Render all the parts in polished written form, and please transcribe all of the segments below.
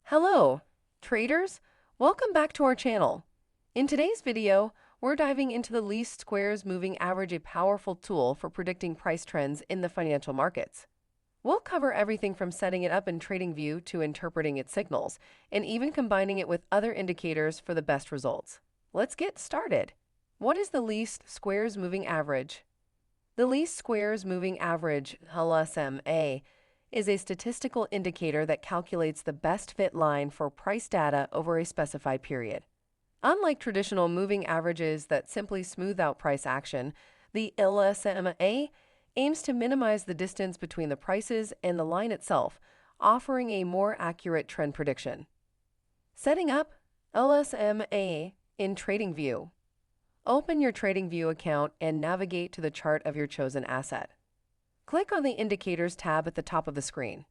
Hello, traders! Welcome back to our channel. In today's video, we're diving into the least squares moving average, a powerful tool for predicting price trends in the financial markets. We'll cover everything from setting it up in TradingView to interpreting its signals, and even combining it with other indicators for the best results. Let's get started. What is the least squares moving average? The least squares moving average, LSMA, is a statistical indicator that calculates the best fit line for price data over a specified period. Unlike traditional moving averages that simply smooth out price action, the LSMA aims to minimize the distance between the prices and the line itself, offering a more accurate trend prediction. Setting up LSMA in TradingView. Open your TradingView account and navigate to the chart of your chosen asset. Click on the Indicators tab at the top of the screen.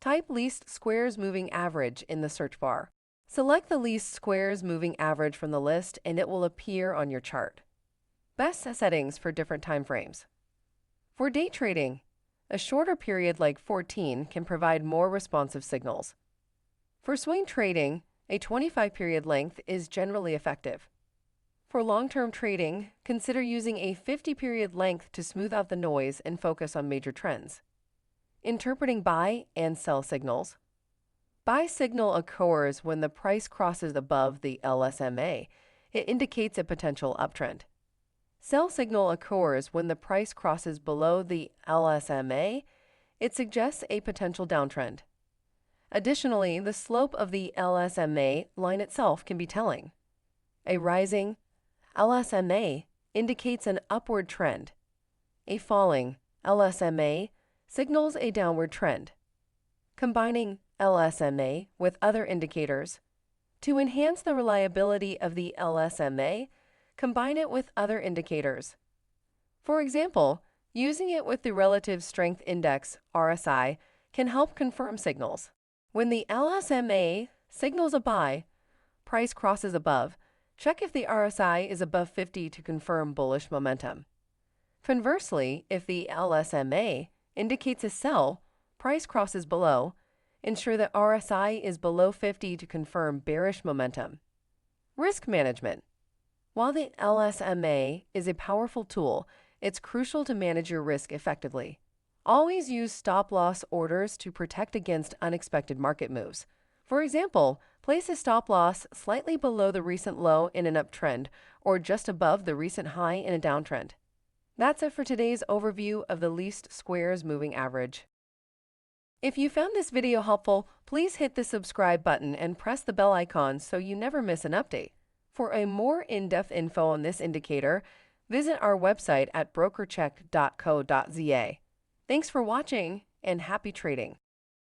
Type Least Squares Moving Average in the search bar. Select the Least Squares Moving Average from the list and it will appear on your chart. Best settings for different time frames. For day trading, a shorter period like 14 can provide more responsive signals. For swing trading, a 25-period length is generally effective. For long-term trading, consider using a 50-period length to smooth out the noise and focus on major trends. Interpreting buy and sell signals. Buy signal occurs when the price crosses above the LSMA. It indicates a potential uptrend. Sell signal occurs when the price crosses below the LSMA. It suggests a potential downtrend. Additionally, the slope of the LSMA line itself can be telling. A rising LSMA indicates an upward trend. A falling LSMA signals a downward trend. Combining LSMA with other indicators. To enhance the reliability of the LSMA, combine it with other indicators. For example, using it with the Relative Strength Index, RSI, can help confirm signals. When the LSMA signals a buy, price crosses above, check if the RSI is above 50 to confirm bullish momentum. Conversely, if the LSMA indicates a sell, price crosses below, ensure that RSI is below 50 to confirm bearish momentum. Risk management. While the LSMA is a powerful tool, it's crucial to manage your risk effectively. Always use stop-loss orders to protect against unexpected market moves. For example, place a stop loss slightly below the recent low in an uptrend or just above the recent high in a downtrend. That's it for today's overview of the least squares moving average. If you found this video helpful, please hit the subscribe button and press the bell icon so you never miss an update. For a more in-depth info on this indicator, visit our website at brokercheck.co.za. Thanks for watching and happy trading.